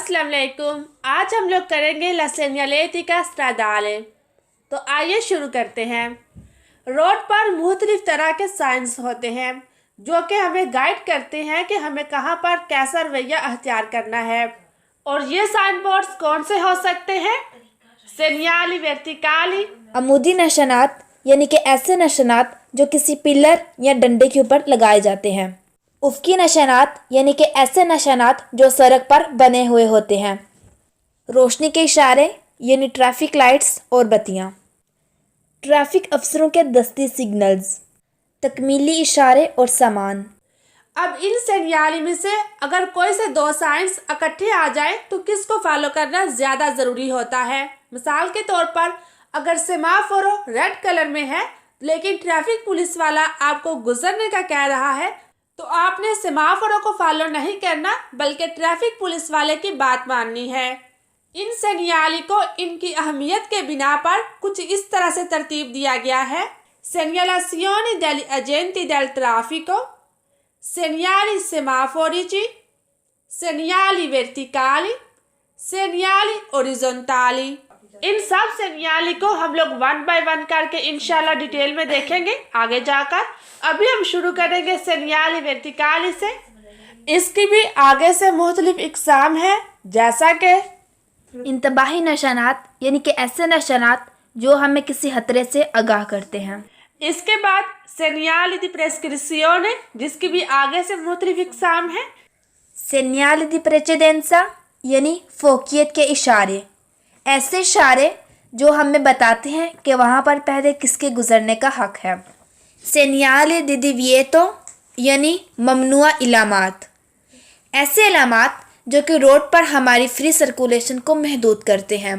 अस्सलाम वालेकुम। आज हम लोग करेंगे la señalética stradale। तो आइए शुरू करते हैं। रोड पर मुख्तलिफ तरह के साइंस होते हैं जो कि हमें गाइड करते हैं कि हमें कहाँ पर कैसा रवैया अख्तियार करना है। और ये साइन बोर्ड्स कौन से हो सकते हैं? सेनियाली वर्टिकाली, अमूदी निशानात यानी कि ऐसे निशानात जो किसी पिलर या डंडे के ऊपर लगाए जाते हैं। उफ़क़ी निशानात यानी कि ऐसे निशानात जो सड़क पर बने हुए होते हैं। रोशनी के इशारे यानी ट्रैफिक लाइट्स और बत्तियाँ। ट्रैफिक अफसरों के दस्ती सिग्नल्स, तकमीली इशारे और सामान। अब इन सेनियाली में से अगर कोई से दो साइंस इकट्ठे आ जाए तो किसको फॉलो करना ज़्यादा ज़रूरी होता है? मिसाल के तौर पर अगर सेमाफोर रेड कलर में है लेकिन ट्रैफिक पुलिस वाला आपको गुजरने का कह रहा है तो आपने सेमाफोरों को फॉलो नहीं करना बल्कि ट्रैफिक पुलिस वाले की बात माननी है। इन सेनियाली को इनकी अहमियत के बिना पर कुछ इस तरह से तरतीब दिया गया है। सेनियलासियोनी डेल एजेंटी डेल ट्राफिको, segnali semaforici, segnali verticali, segnali orizzontali। इन सब सेनियाली को हम लोग वन बाय वन करके इंशाल्लाह डिटेल में देखेंगे आगे जाकर। अभी हम शुरू करेंगे सेनियाली वर्टिकाली से। इसकी भी आगे से मुख्तलिफ इकसाम है जैसा कि इंतबाही निशानात यानी कि ऐसे निशानात जो हमें किसी खतरे से आगाह करते हैं। इसके बाद सेनियाली दी प्रेस्क्रिप्शियोने जिसकी भी आगे से मुख्तलिफ इकसाम है। सेनियाली दी प्रेसिडेंसा यानी फोकियत के इशारे, ऐसे इशारे जो हमें बताते हैं कि वहाँ पर पहले किसके गुजरने का हक है। सेनियाली दी डिविएटो यानी ममनुआ इलामात, ऐसे इलामात जो कि रोड पर हमारी फ्री सर्कुलेशन को महदूद करते हैं।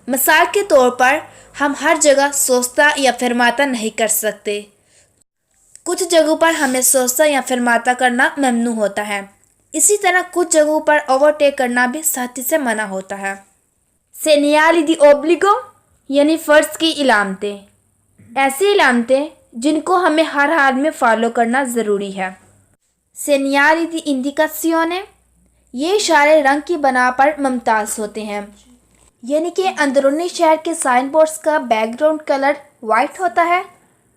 मिसाल के तौर पर हम हर जगह सोचता या फरमाता नहीं कर सकते। कुछ जगहों पर हमें सोचता या फरमाता करना ममनू होता है। इसी तरह कुछ जगहों पर ओवरटेक करना भी सख्ती से मना होता है। सेनियाली दी ओब्लिगो यानी फ़र्ज की इलामतें, ऐसी इलामतें जिनको हमें हर हाल में फॉलो करना ज़रूरी है। सेनियाली दी इंडिकासियोने, ये इशारे रंग की बना पर मुमताज़ होते हैं यानी कि अंदरूनी शहर के साइन बोर्ड्स का बैकग्राउंड कलर वाइट होता है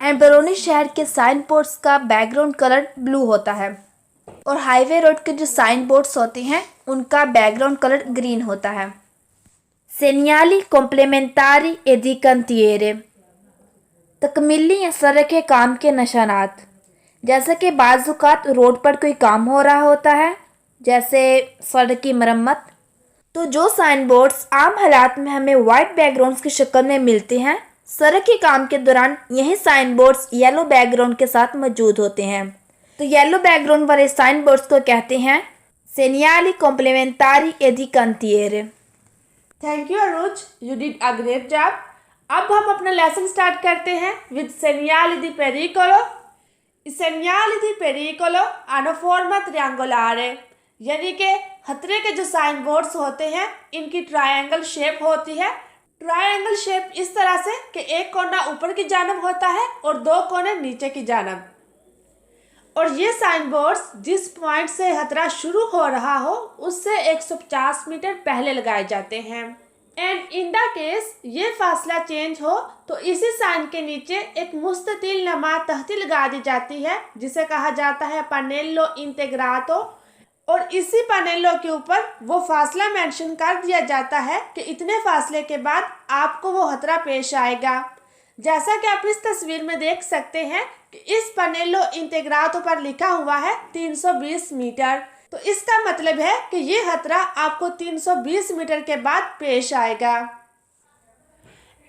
एंड बैरूनी शहर के साइन बोर्ड्स का बैकग्राउंड कलर ब्लू होता है और हाईवे रोड के जो साइन बोर्ड्स होते हैं उनका बैकग्राउंड कलर ग्रीन होता है। सेनियाली कॉम्प्लीमेंटारी ए दी कैंटिएरे, तकमीली या सड़क के काम के निशानात, जैसा कि बाज़ औक़ात रोड पर कोई काम हो रहा होता है जैसे सड़क की मरम्मत, तो जो साइन बोर्ड्स आम हालात में हमें वाइट बैकग्राउंड्स की शक्ल में मिलते हैं, सड़क के काम के दौरान यही साइन बोर्ड्स येलो बैकग्राउंड के साथ मौजूद होते हैं। तो येलो बैकग्राउंड वाले साइन बोर्ड्स को कहते हैं सेनियाली कॉम्प्लीमेंटारी ए दी कैंटिएरे। Thank you Aruj, you did a great job. अब हम अपना लेसन स्टार्ट करते हैं विद सेनियाली दी पेरिकोलो। सेनियाली दी पेरिकोलो hanno forma triangolare, यानी कि खतरे के जो साइन बोर्ड्स होते हैं इनकी ट्रायंगल शेप होती है। ट्रायंगल शेप इस तरह से कि एक कोना ऊपर की जानब होता है और दो कोने नीचे की जानब। और ये साइन बोर्ड्स जिस पॉइंट से खतरा शुरू हो रहा हो उससे 150 मीटर पहले लगाए जाते हैं। एंड इन द केस ये फासला चेंज हो तो इसी साइन के नीचे एक मुस्ततिल नमा तख्ती लगा दी जाती है जिसे कहा जाता है पनेलो इंटेग्रातो। और इसी पनेलो के ऊपर वो फासला मेंशन कर दिया जाता है कि इतने फासले के बाद आपको वो खतरा पेश आएगा। जैसा कि आप इस तस्वीर में देख सकते हैं कि इस पनेलो इंटेग्रातो पर लिखा हुआ है 320 मीटर। तो इसका मतलब है कि ये खतरा आपको 320 मीटर के बाद पेश आएगा।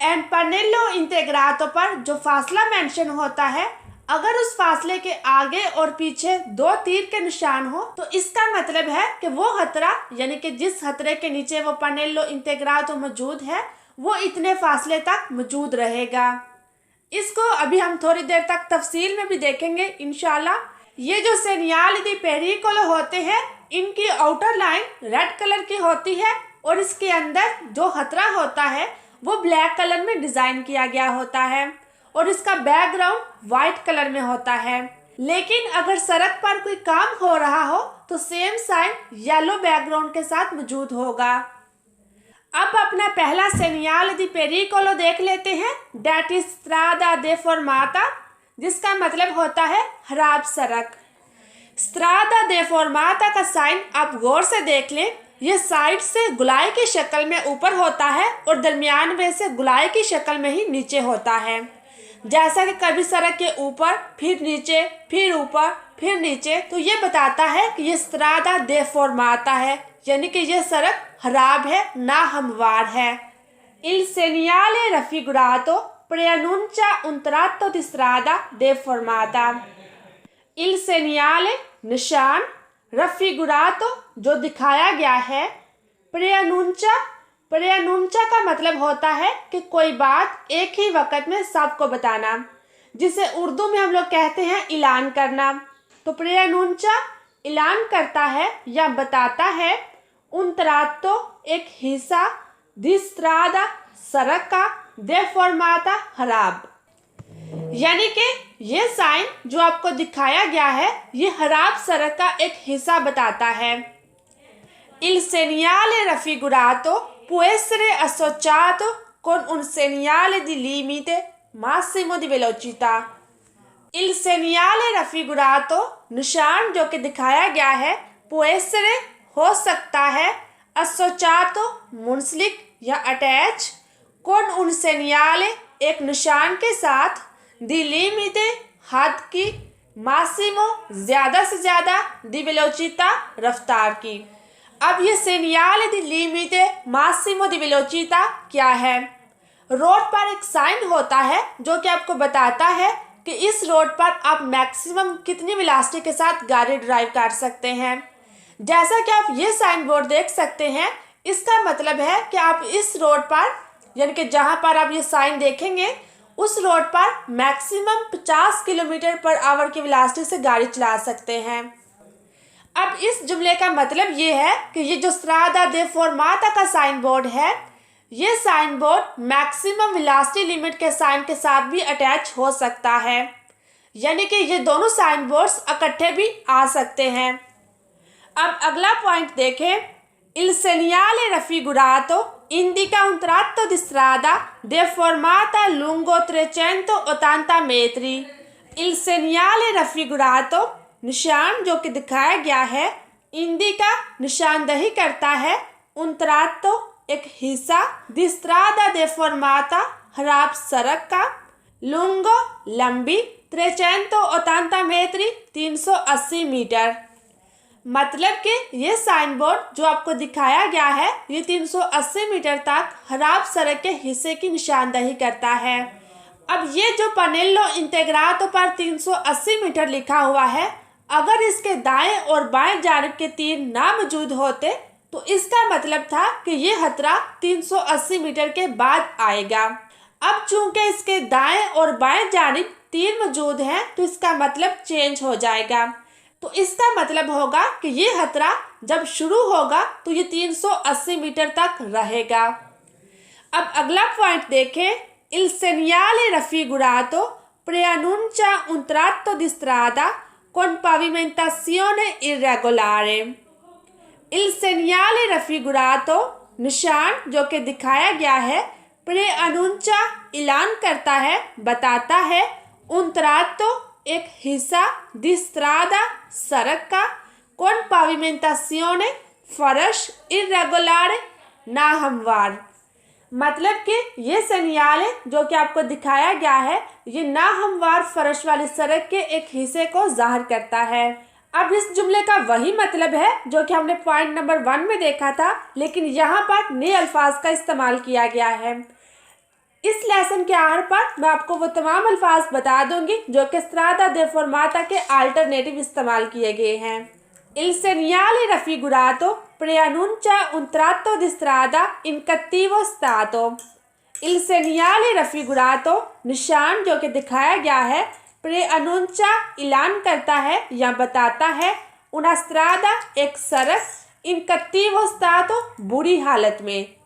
एंड पनेलो इंटेग्रातो पर जो फासला मेंशन होता है अगर उस फासले के आगे और पीछे दो तीर के निशान हो तो इसका मतलब है कि वो खतरा यानी कि जिस खतरे के नीचे वो पनेलो इंटेग्रातो मौजूद है वो इतने फासले तक मौजूद रहेगा। इसको अभी हम थोड़ी देर तक तफसील में भी देखेंगे इंशाल्लाह। ये जो सेनियाली दी पेरिकोलो होते हैं इनकी आउटर लाइन रेड कलर की होती है और इसके अंदर जो खतरा होता है वो ब्लैक कलर में डिज़ाइन किया गया होता है और इसका बैकग्राउंड वाइट कलर में होता है। लेकिन अगर सड़क पर कोई काम हो रहा हो तो सेम साइन येलो बैकग्राउंड के साथ मौजूद होगा। अब अपना पहला सेनियाल दी पेरिकोलो देख लेते हैं, डेट इज स्ट्रादा दे फॉर्माता, जिसका मतलब होता है खराब सड़क। स्ट्रादा दे फॉर्माता का साइन आप गौर से देख लें, यह साइड से गुलाई की शक्ल में ऊपर होता है और दरमियान में से गुलाई की शक्ल में ही नीचे होता है। जैसा कि कभी सड़क के ऊपर फिर नीचे फिर ऊपर फिर नीचे, तो ये बताता है कि ये स्ट्रादा दे फॉर्माता है, यानी कि यह सड़क खराब है, ना हमवार है। Il segnale raffigurato preannuncia un tratto di strada deformata। Il segnale निशान, raffigurato जो दिखाया गया है, preannuncia का मतलब होता है कि कोई बात एक ही वक्त में सबको बताना, जिसे उर्दू में हम लोग कहते हैं ऐलान करना। तो preannuncia ऐलान करता है या बताता है, un tratto एक हिस्सा, di strada सड़क का, deformata खराब, यानी कि ये साइन जो आपको दिखाया गया है ये खराब सड़क का एक हिस्सा बताता है। Il segnale raffigurato può essere associato con un segnale di limite massimo di velocità। Il segnale raffigurato निशान जो कि दिखाया गया है, può essere हो सकता है, associato मुंसलिक या अटैच, con un segnale एक निशान के साथ, di limite हद की, massimo ज्यादा से ज्यादा, di velocità रफ्तार की। अब ये segnale di limite massimo di velocità क्या है? रोड पर एक साइन होता है जो कि आपको बताता है कि इस रोड पर आप मैक्सिमम कितनी वेलोसिटी के साथ गाड़ी ड्राइव कर सकते हैं। जैसा कि आप ये साइन बोर्ड देख सकते हैं, इसका मतलब है कि आप इस रोड पर, यानी कि जहां पर आप ये साइन देखेंगे उस रोड पर मैक्सिमम 50 किलोमीटर पर आवर की वेलोसिटी से गाड़ी चला सकते हैं। अब इस जुमले का मतलब ये है कि ये जो स्ट्रादा दे फॉर्माता का साइन बोर्ड है, ये sign board maximum velocity limit के साइन के साथ भी अटैच हो सकता है, यानी कि ये दोनों साइन बोर्ड्स इकट्ठे भी आ सकते हैं। अब अगला पॉइंट देखें, Il segnale raffigurato indica un tratto di strada deformata lungo 380 metri। Il segnale raffigurato निशान जो कि दिखाया गया है, इंडिका निशानदही करता है, un tratto एक हिस्सा, di strada deformata खराब सड़क का, lungo लंबी, 380 metri 380 मीटर, मतलब कि ये साइन बोर्ड जो आपको दिखाया गया है ये 380 मीटर तक खराब सड़क के हिस्से की निशानदही करता है। अब ये जो पनेलो इंटेग्रातो पर 380 मीटर लिखा हुआ है, अगर इसके दाएं और बाएं जानिब के तीर ना मौजूद होते तो इसका मतलब था कि ये खतरा 380 मीटर के बाद आएगा। अब चूंकि इसके दाएं और बाएं जानिब तीर मौजूद हैं तो इसका मतलब चेंज हो जाएगा, तो इसका मतलब होगा कि ये खतरा जब शुरू होगा तो ये 380 मीटर तक रहेगा। अब अगला पॉइंट देखें, Il segnale raffigurato preannuncia un tratto di strada con pavimentazione irregolare। Il segnale raffigurato निशान जो कि दिखाया गया है, preannuncia ऐलान करता है, बताता है, un tratto एक हिस्सा, di strada सड़क का, con pavimentazione फर्श, irregolare ना हमवार, मतलब कि ये सेनियाले जो कि आपको दिखाया गया है ये ना हमवार फर्श वाली सड़क के एक हिस्से को जाहिर करता है। अब इस जुमले का वही मतलब है जो कि हमने पॉइंट नंबर 1 में देखा था, लेकिन यहाँ पर नए अल्फाज का इस्तेमाल किया गया है। इस लेसन के आखिर पर मैं आपको वो तमाम अल्फाज बता दूंगी जो कि स्ट्रादा दे फॉर्माता के अल्टरनेटिव इस्तेमाल किए गए हैं। Il segnale raffigurato preannuncia un tratto di strada in cattivo stato। Il segnale raffigurato निशान जो कि दिखाया गया है, preannuncia ऐलान करता है या बताता है, una strada एक सड़क, in cattivo stato बुरी हालत में,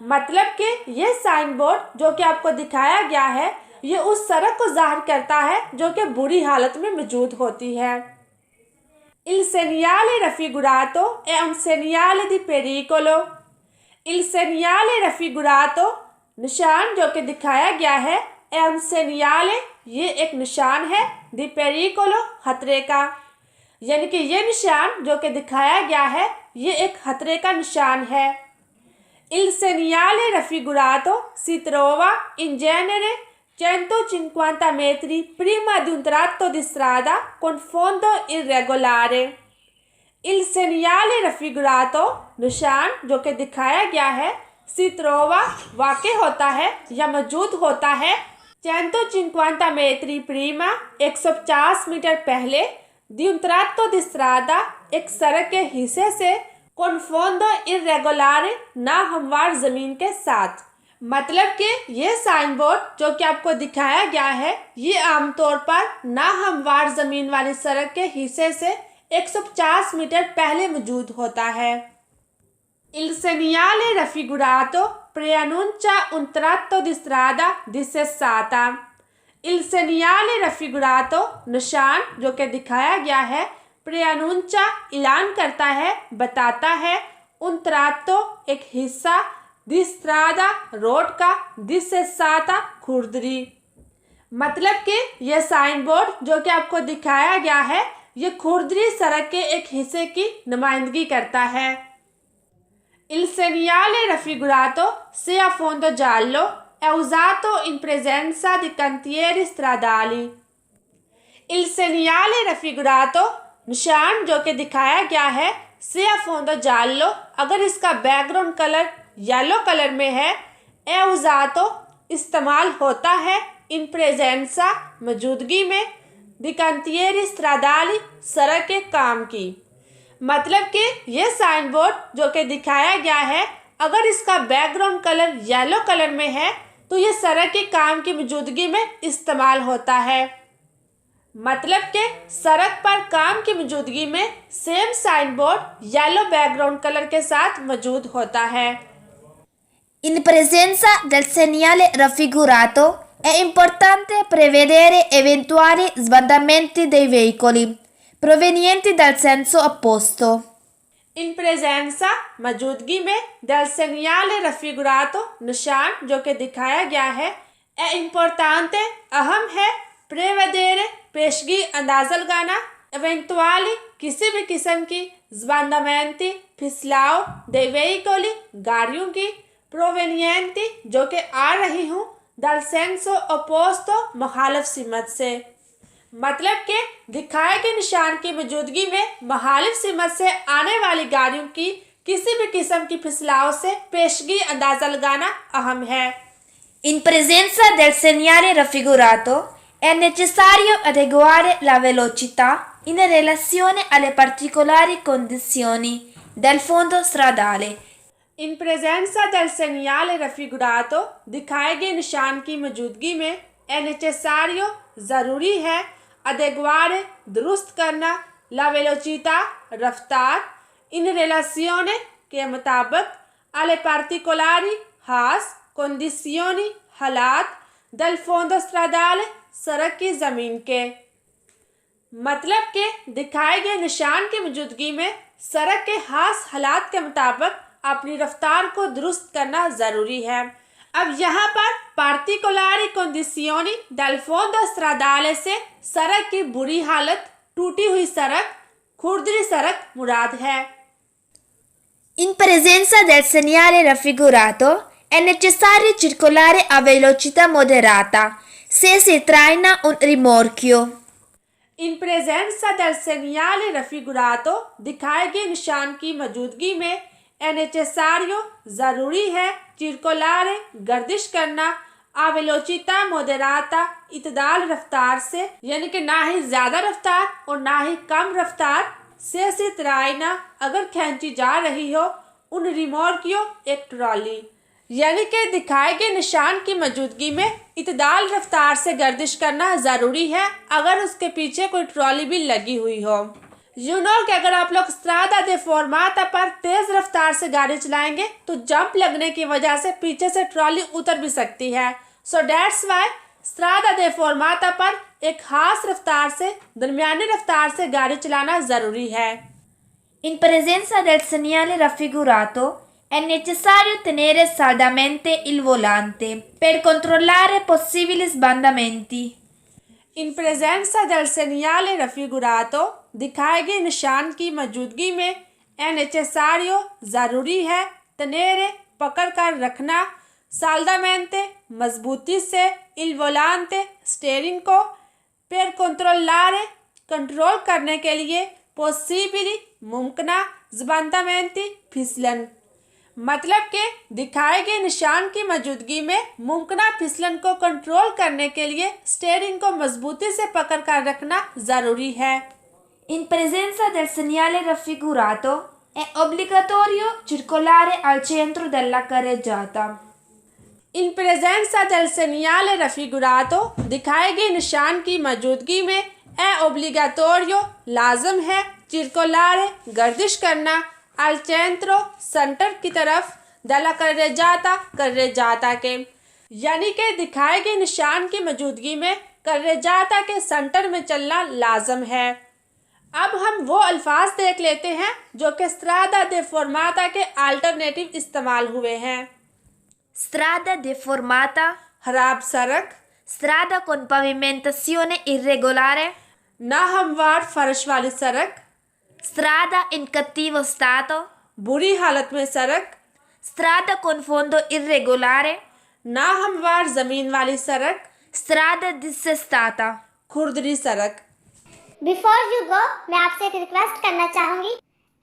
मतलब कि ये साइन बोर्ड जो कि आपको दिखाया गया है ये उस सड़क को जाहिर करता है जो कि बुरी हालत में मौजूद होती है। Il segnale raffigurato è un segnale di pericolo। Il segnale raffigurato निशान जो कि दिखाया गया है, è un segnale ये एक निशान है, di pericolo खतरे का, यानी कि ये निशान जो कि दिखाया गया है ये एक खतरे का निशान है। Il segnale raffigurato si trova in genere 150 metri prima di un tratto di strada con fondo irregolare। Il segnale raffigurato निशान जो कि दिखाया गया है, si trova वाक़ होता है या मौजूद होता है, 150 metri prima 150 मीटर पहले, di un tratto di strada एक सड़क के हिस्से से, con fondo irregolare ना हमवार ज़मीन के साथ। मतलब कि ये साइन बोर्ड जो कि आपको दिखाया गया है ये आमतौर पर ना हमवार ज़मीन वाली सड़क के हिस्से से 150 मीटर पहले मौजूद होता है। Il segnale raffigurato preannuncia un tratto di strada dissestata। Il segnale raffigurato निशान जो कि दिखाया गया है, preannuncia ऐलान करता है, बताता है, un tratto एक हिस्सा, di strada रोड का, dissestata खुरदरी। मतलब कि यह साइन बोर्ड जो कि आपको दिखाया गया है ये खुरदरी सड़क के एक हिस्से की नुमाइंदगी करता है। Il segnale raffigurato se a fondo giallo è usato in presenza di cantieri stradali। Il segnale raffigurato निशान जो कि दिखाया गया है, से a fondo giallo अगर इसका बैकग्राउंड कलर येलो कलर में है, è usato इस्तेमाल होता है, in presenza मौजूदगी में, di cantieri stradali सड़क के काम की। मतलब कि यह साइन बोर्ड जो कि दिखाया गया है अगर इसका बैकग्राउंड कलर येलो कलर में है तो ये सड़क के काम की मौजूदगी में इस्तेमाल होता है। मतलब कि सड़क पर काम की मौजूदगी में same sign board yellow background colour के साथ मौजूद होता है। In presenza del segnale raffigurato è importante prevedere eventuali sbandamenti dei veicoli provenienti dal senso opposto। In presenza मौजूदगी में del segnale raffigurato निशान जो कि दिखाया गया है, è importante अहम है, prevedere पेशगी अंदाज़ा लगाना, eventuali किसी भी किस्म की, sbandamenti फिसलाव, dei veicoli गाड़ियों की, provenienti जो कि आ रही हूँ, dal senso opposto मुखालिफ सिमत से। मतलब कि दिखाए गए निशान की मौजूदगी में मुखालिफ सिमत से आने वाली गाड़ियों की किसी भी किस्म की फिसलाव से पेशगी अंदाज़ा लगाना अहम है। In presenza del segnale raffigurato è necessario adeguare la velocità in relazione alle particolari condizioni del fondo stradale। In presenza del segnale raffigurato दिखाए गए निशान की मौजूदगी में è necessario ज़रूरी है, adeguare दुरुस्त करना, la velocità रफ्तार, in relazione के मुताबिक, alle particolari खास, condizioni हालात, del fondo stradale सड़क की ज़मीन के। मतलब कि दिखाए गए निशान की मौजूदगी में सड़क के खास हालात के मुताबिक अपनी रफ्तार को दुरुस्त करना ज़रूरी है। अब यहाँ पर पार्टिकुलरी कंडीशियोनी del fondo stradale से सड़क की बुरी हालत, टूटी हुई सड़क, खुरदरी सड़क मुराद है। In presenza del segnale raffigurato è necessario circolare a velocità moderata se si traina un rimorchio। In presenza del segnale raffigurato दिखाए गए निशान की मौजूदगी में è necessario ज़रूरी है, circolare गर्दिश करना, a velocità moderata इतदाल रफ्तार से, यानी कि ना ही ज़्यादा रफ्तार और ना ही कम रफ्तार से traina अगर खींची जा रही हो, उन रिमोर्कियो एक ट्रॉली, यानी कि दिखाए गए निशान की मौजूदगी में इतदाल रफ्तार से गर्दिश करना ज़रूरी है अगर उसके पीछे कोई ट्रॉली भी लगी हुई हो। कि अगर आप लोग स्ट्रादा दे फॉर्माता पर तेज़ रफ्तार से गाड़ी चलाएंगे तो जंप लगने की वजह से पीछे से ट्रॉली उतर भी सकती है। सो डैट्स वाई स्ट्रादा दे फॉर्माता पर एक खास रफ्तार से दरमियानी रफ्तार से गाड़ी चलाना ज़रूरी है। In presenza del segnale raffigurato è necessario tenere saldamente il volante per controllare possibili sbandamenti. In presenza del segnale raffigurato दिखाए गए निशान की मौजूदगी में è necessario ज़रूरी है tenere पकड़ कर रखना saldamente मजबूती से il volante स्टेयरिंग को per controllare कंट्रोल करने के लिए possibili मुमकिना sbandamenti फिसलन मतलब कि दिखाए गए निशान की मौजूदगी में मुमकिना फिसलन को कंट्रोल करने के लिए स्टीयरिंग को मजबूती से पकड़ कर रखना ज़रूरी है। In presenza del segnale raffigurato è obbligatorio circolare al centro della carreggiata. In presenza del segnale raffigurato दिखाए गए निशान की मौजूदगी में è obbligatorio लाजम है circolare गर्दिश करना al centro सेंटर की तरफ दला carreggiata के यानी कि दिखाए गए निशान की मौजूदगी में carreggiata के सेंटर में चलना लाजम है। अब हम वो अल्फाज देख लेते हैं जो कि strada deformata के अल्टरनेटिव इस्तेमाल हुए हैं। Strada deformata, खराब सड़क, strada con pavimentazione irregolare, नाहमवार फर्श वाली सड़क, strada in cattivo stato, बुरी हालत में सड़क, strada con fondo irregolare, नाहमवार जमीन वाली सड़क, strada dissestata. खुरदरी सड़क। बिफोर यू गो मैं आपसे एक रिक्वेस्ट करना चाहूंगी।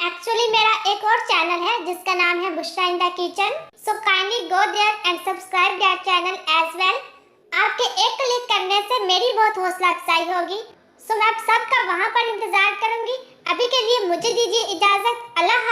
एक्चुअली मेरा एक और चैनल है जिसका नाम है Bushra in the kitchen, so kindly go there and subscribe that channel as well. आपके एक क्लिक करने से मेरी बहुत हौसला अफजाई होगी, सो मैं आप सबका वहां पर इंतजार करूंगी। अभी के लिए मुझे दीजिए इजाजत। अल्लाह